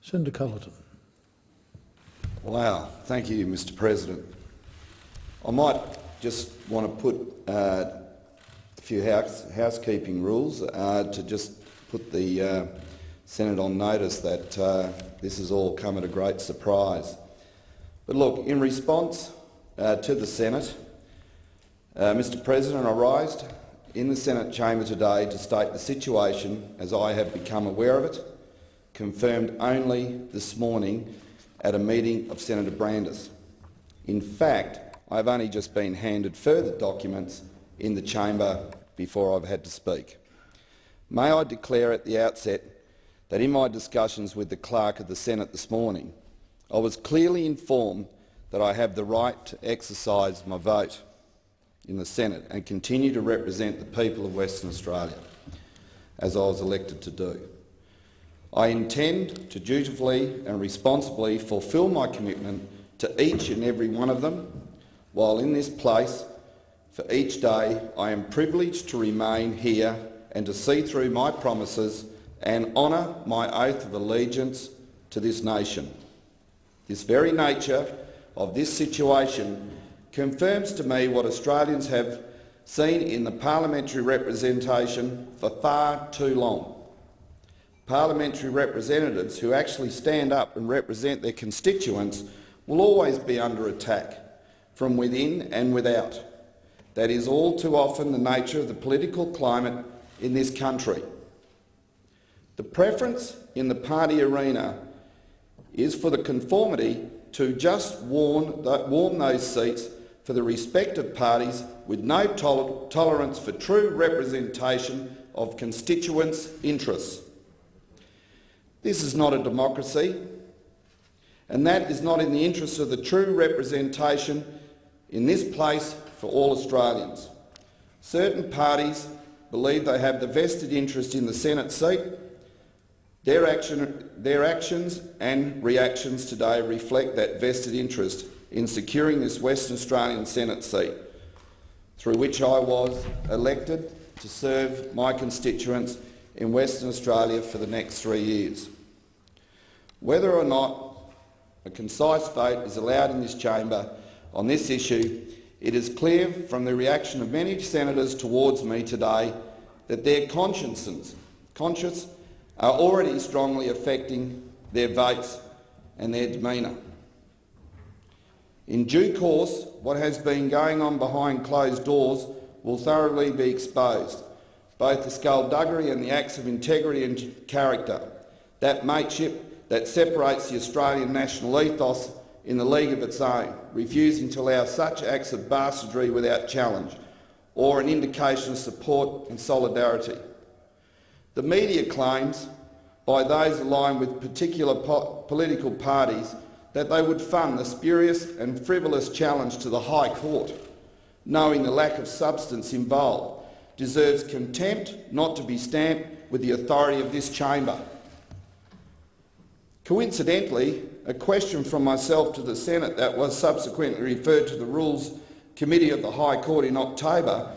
Senator Culleton. Wow, thank you, Mr President. I might just want to put a few housekeeping rules to just put the Senate on notice that this has all come at a great surprise. But look, in response to the Senate, Mr President, I rise in the Senate chamber today to state the situation as I have become aware of it, confirmed only this morning at a meeting of Senator Brandis. In fact, I've only just been handed further documents in the chamber before I've had to speak. May I declare at the outset that in my discussions with the clerk of the Senate this morning, I was clearly informed that I have the right to exercise my vote in the Senate and continue to represent the people of Western Australia, as I was elected to do. I intend to dutifully and responsibly fulfil my commitment to each and every one of them, while in this place for each day I am privileged to remain here and to see through my promises and honour my oath of allegiance to this nation. This very nature of this situation confirms to me what Australians have seen in the parliamentary representation for far too long. Parliamentary representatives who actually stand up and represent their constituents will always be under attack, from within and without. That is all too often the nature of the political climate in this country. The preference in the party arena is for the conformity to just warm those seats for the respective parties with no tolerance for true representation of constituents' interests. This is not a democracy, and that is not in the interests of the true representation in this place for all Australians. Certain parties believe they have the vested interest in the Senate seat. Their actions and reactions today reflect that vested interest in securing this Western Australian Senate seat, through which I was elected to serve my constituents in Western Australia for the next 3 years. Whether or not a concise vote is allowed in this chamber on this issue, it is clear from the reaction of many senators towards me today that their consciences are already strongly affecting their votes and their demeanour. In due course, what has been going on behind closed doors will thoroughly be exposed, both the skullduggery and the acts of integrity and character, that mateship that separates the Australian national ethos in the league of its own, refusing to allow such acts of bastardry without challenge or an indication of support and solidarity. The media claims by those aligned with particular political parties that they would fund the spurious and frivolous challenge to the High Court, knowing the lack of substance involved, deserves contempt not to be stamped with the authority of this chamber. Coincidentally, a question from myself to the Senate that was subsequently referred to the Rules Committee of the High Court in October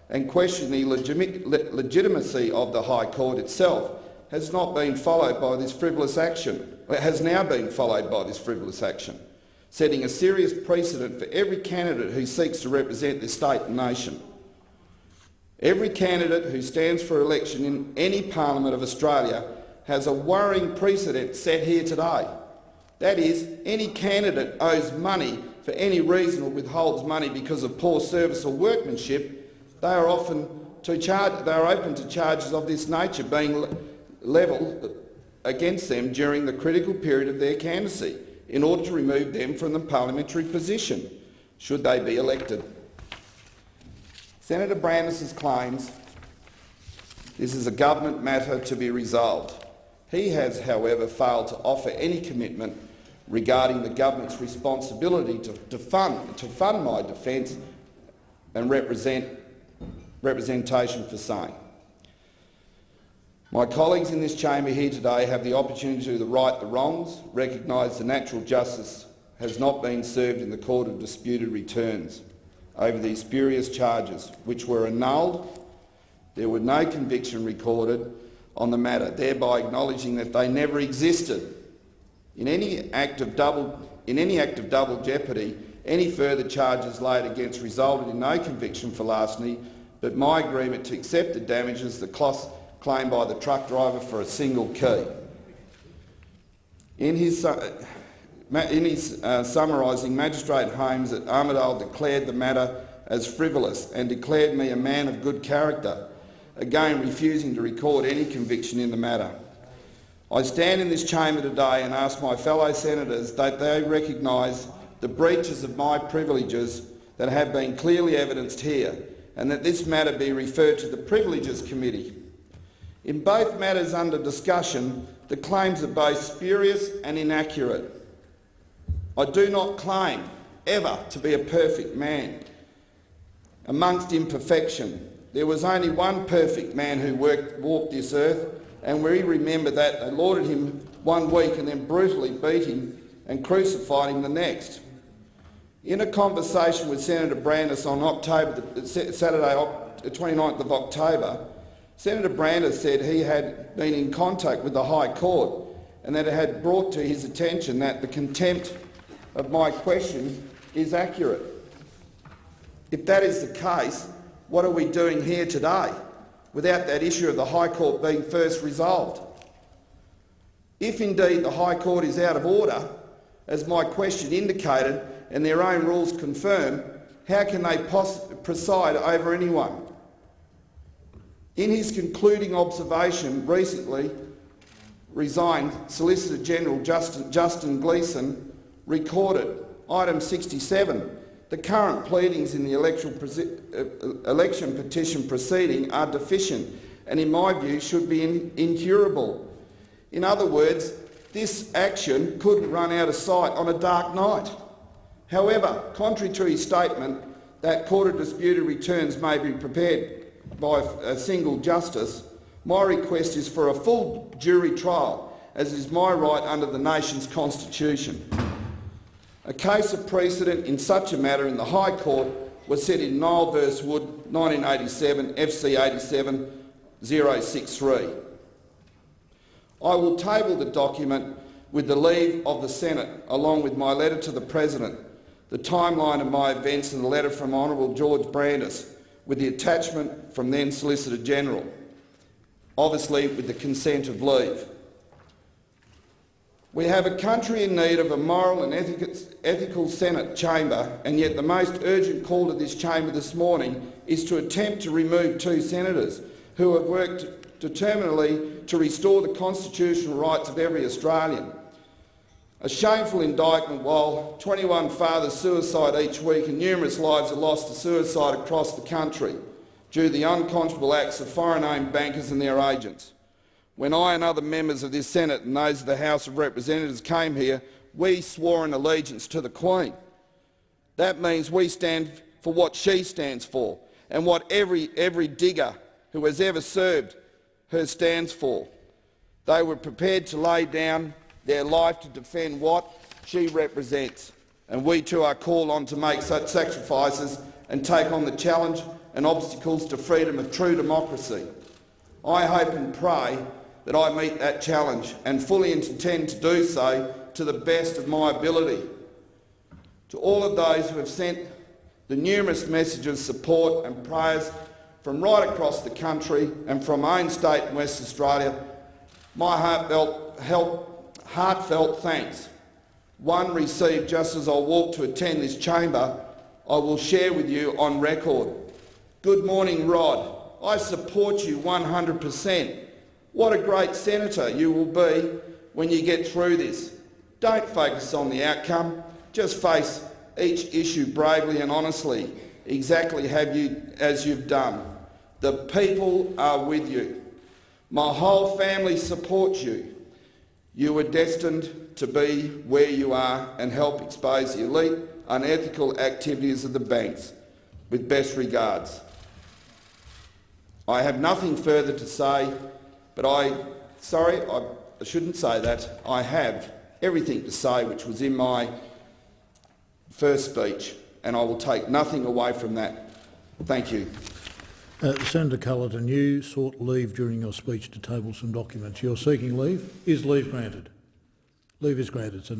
and questioned the legitimacy of the High Court itself has not been followed by this frivolous action. It has now been followed by this frivolous action, setting a serious precedent for every candidate who seeks to represent this state and nation. Every candidate who stands for election in any parliament of Australia has a worrying precedent set here today. That is, any candidate owes money for any reason or withholds money because of poor service or workmanship, they are open to charges of this nature being levelled against them during the critical period of their candidacy in order to remove them from the parliamentary position, should they be elected. Senator Brandis claims this is a government matter to be resolved. He has, however, failed to offer any commitment regarding the government's responsibility to fund my defence and representation for same. My colleagues in this chamber here today have the opportunity to right the wrongs, recognise the natural justice has not been served in the Court of Disputed Returns over these spurious charges, which were annulled. There were no conviction recorded on the matter, thereby acknowledging that they never existed. In any act of double jeopardy, any further charges laid against resulted in no conviction for larceny, but my agreement to accept the damages, the costs claimed by the truck driver for a single key. In his summarising, Magistrate Holmes at Armidale declared the matter as frivolous and declared me a man of good character, again refusing to record any conviction in the matter. I stand in this chamber today and ask my fellow senators that they recognise the breaches of my privileges that have been clearly evidenced here, and that this matter be referred to the Privileges Committee. In both matters under discussion, the claims are both spurious and inaccurate. I do not claim ever to be a perfect man. Amongst imperfection, there was only one perfect man who walked this earth, and we remember that they lauded him 1 week and then brutally beat him and crucified him the next. In a conversation with Senator Brandis on Saturday, 29th of October, Senator Brandis said he had been in contact with the High Court and that it had brought to his attention that the contempt of my question is accurate. If that is the case, what are we doing here today without that issue of the High Court being first resolved? If indeed the High Court is out of order, as my question indicated and their own rules confirm, how can they preside over anyone? In his concluding observation recently, resigned Solicitor General Justin Gleeson recorded, item 67, the current pleadings in the election petition proceeding are deficient and in my view should be incurable. In other words, this action could run out of sight on a dark night. However, contrary to his statement that court of disputed returns may be prepared by a single justice, my request is for a full jury trial, as is my right under the nation's constitution. A case of precedent in such a matter in the High Court was set in Nile v Wood 1987 FC 87 063. I will table the document with the leave of the Senate, along with my letter to the President, the timeline of my events and the letter from Honourable George Brandis, with the attachment from then Solicitor General, obviously with the consent of leave. We have a country in need of a moral and ethical Senate chamber, and yet the most urgent call to this chamber this morning is to attempt to remove 2 senators who have worked determinedly to restore the constitutional rights of every Australian. A shameful indictment while 21 fathers suicide each week and numerous lives are lost to suicide across the country due to the unconscionable acts of foreign-owned bankers and their agents. When I and other members of this Senate and those of the House of Representatives came here, we swore an allegiance to the Queen. That means we stand for what she stands for and what every digger who has ever served her stands for. They were prepared to lay down their life to defend what she represents, and we too are called on to make such sacrifices and take on the challenge and obstacles to freedom of true democracy. I hope and pray that I meet that challenge and fully intend to do so to the best of my ability. To all of those who have sent the numerous messages of support and prayers from right across the country and from my own state in West Australia, my heartfelt thanks. One received just as I walked to attend this chamber, I will share with you on record. Good morning, Rod. I support you 100%. What a great senator you will be when you get through this. Don't focus on the outcome, just face each issue bravely and honestly, exactly as you've done. The people are with you. My whole family supports you. You were destined to be where you are and help expose the elite, unethical activities of the banks. With best regards. I have nothing further to say, but I shouldn't say that. I have everything to say which was in my first speech, and I will take nothing away from that. Thank you. Senator Culleton, you sought leave during your speech to table some documents. You're seeking leave. Is leave granted? Leave is granted, Senator.